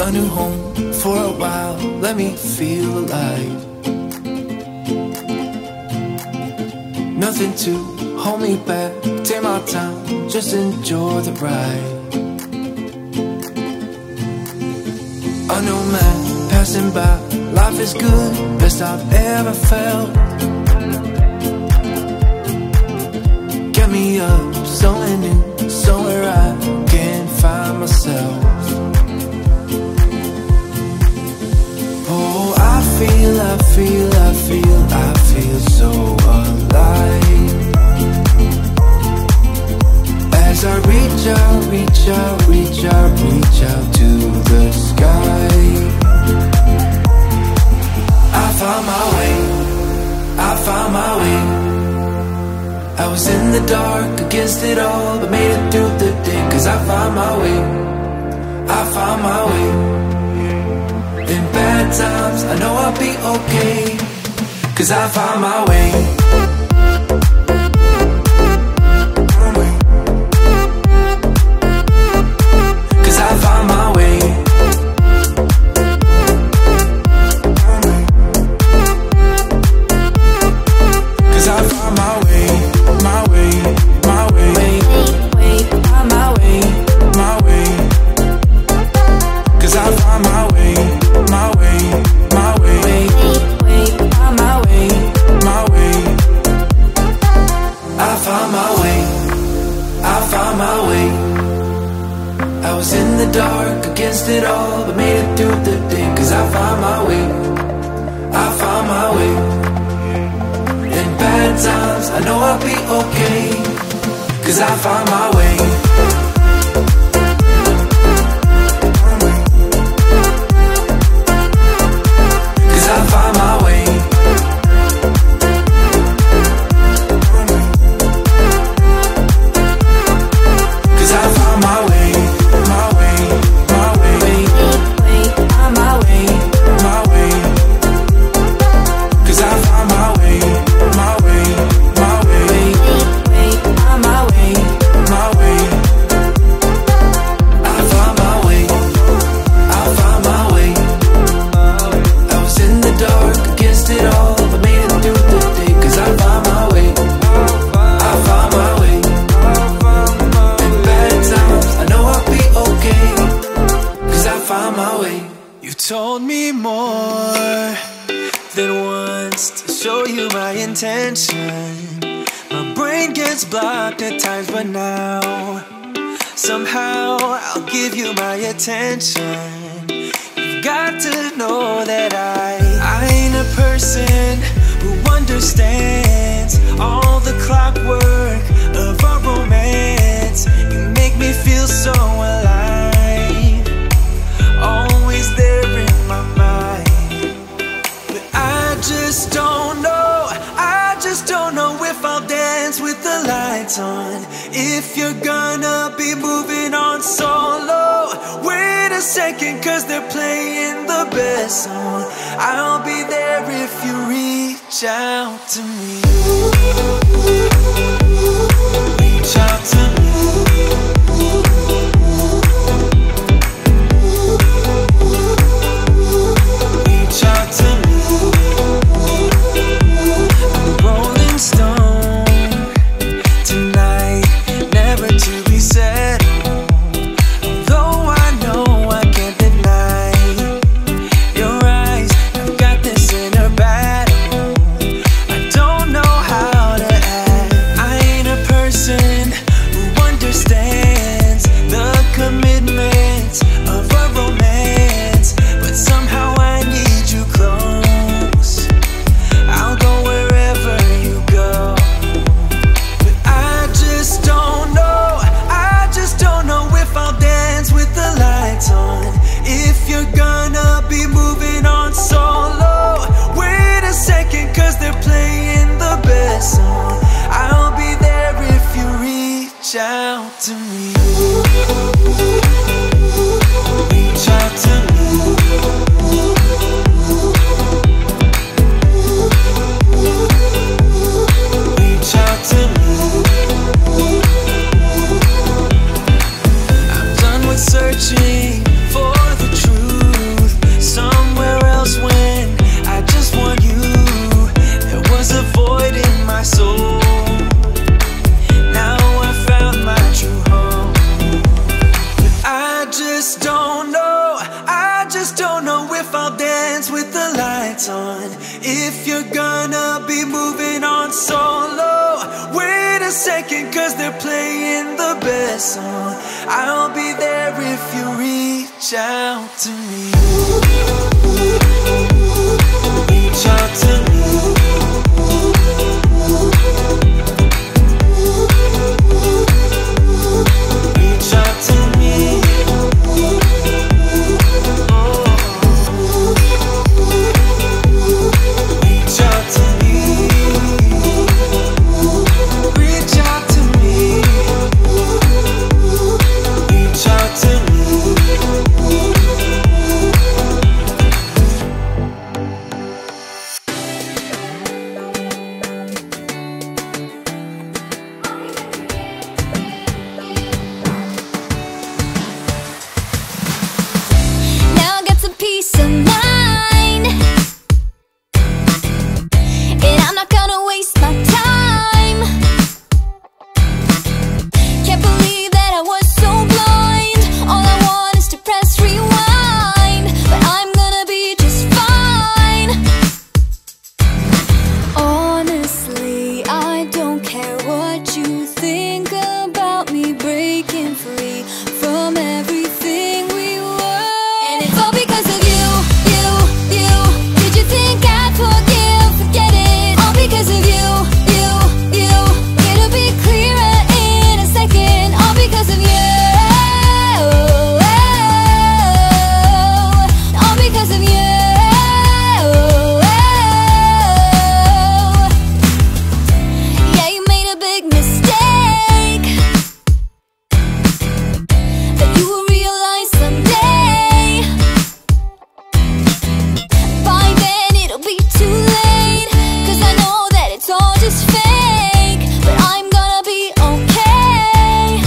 a new home for a while. Let me feel alive. Nothing to hold me back. Take my time, just enjoy the ride. A new man passing by. Life is good, best I've ever felt. Get me up, somewhere new, somewhere I can find myself. Oh, I feel so alive. As I reach out to the sky. I found my way. I was in the dark against it all, but made it through the day. Cause I found my way. In bad times, I know I'll be okay. Cause I found my way. Cause I found my way. Cause I found my way. My way. Cause I found my way. I was in the dark against it all, but made it through the day. Cause I found my way. In bad times, I know I'll be okay. Cause I found my way. Cause I found my way. Cause I found my way. Told me more than once to show you my intention. My brain gets blocked at times, but now somehow I'll give you my attention. You've got to know that I ain't a person who understands all the clockwork of our romance. You make me feel so alive, always there in my mind. But I just don't know if I'll dance with the lights on. If you're gonna be moving on solo, wait a second, cause they're playing the best song. I'll be there if you reach out to me. Reach out to me. Searching for the truth. best on. If you're gonna be moving on solo, wait a second, cause they're playing the best song. I'll be there if you reach out to me. Reach out to me. Reach out to me. Reach out to me. Reach out to me. Reach out to me. Now I got some peace of mind, and I'm not gonna waste my time. Can't believe that I was so blind. All I want is to press rewind, but I'm gonna be just fine. Honestly, I don't care what you think about me breaking free from everything we were. And it's all because of you, you, you. Did you think I'd forgive, forget it? All because of you, you, you. It'll be clearer in a second. All because of you. All because of you. Yeah, you made a big mistake that you will realize someday. By then it'll be too late, cause I know that it's all just fake, but I'm gonna be okay.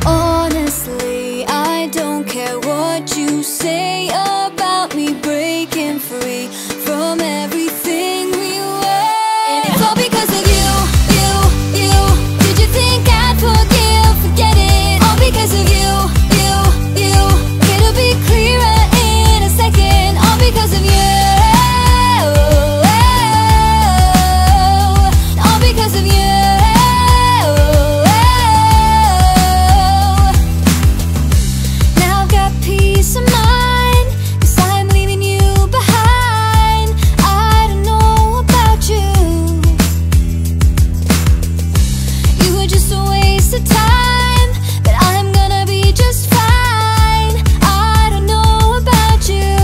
Honestly, I don't care what you say about me breaking free from everything we were. And it's all because of you, you, you. Did you think I'd forgive, forget it? All because of you, you, you. It'll be clearer in a second. All because of you. All because of you. Now I've got peace of mind, cause I'm leaving you behind. I don't know about you. You were just a waste of time, but I'm gonna be just fine. I don't know about you.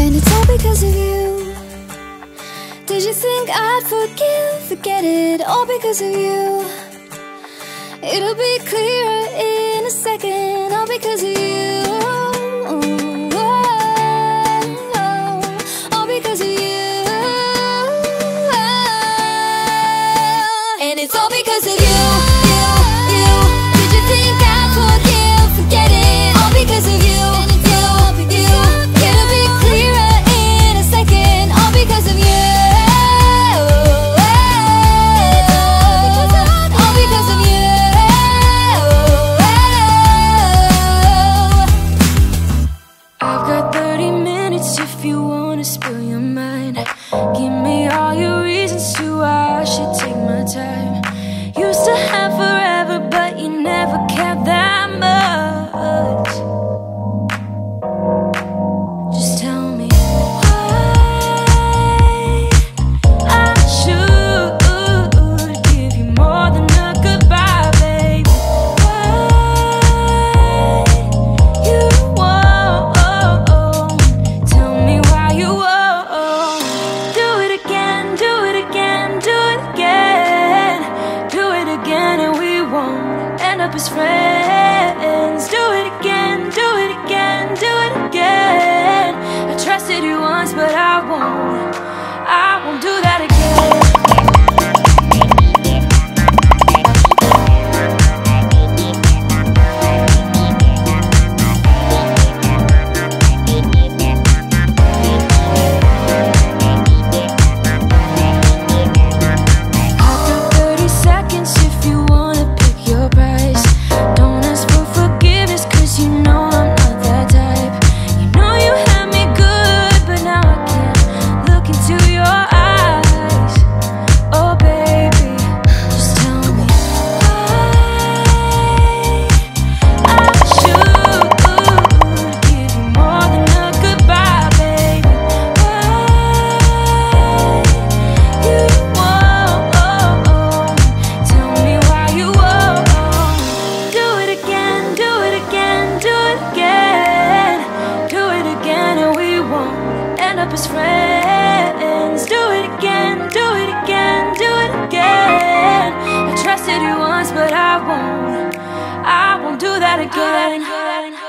And it's all because of you. Did you think I'd forgive, forget it? All because of you. It'll be clearer in a second. All because of you. All because of you. And it's all because of you, you, you. Did you think I'd forgive, forget it? All because of you, you, you. It'll be clearer in a second. All because of you. All because of you. I've got 30 minutes if you wanna spill your mind. Give me all your reasons to why I should take my time. Used to have forever, but you never cared that much. Just tell me why I should give you more than a goodbye, baby. Why you won't tell me why you won't do it again, do it again, do it again, do it again, and we won't end up as friends. Do it again, do it again, do it again. I trusted you once, but I won't do that again. Don't ask for forgiveness, cause you know I'm not that type. You know you had me good. again, do it again, do it again. I trusted you once, but I won't do that again.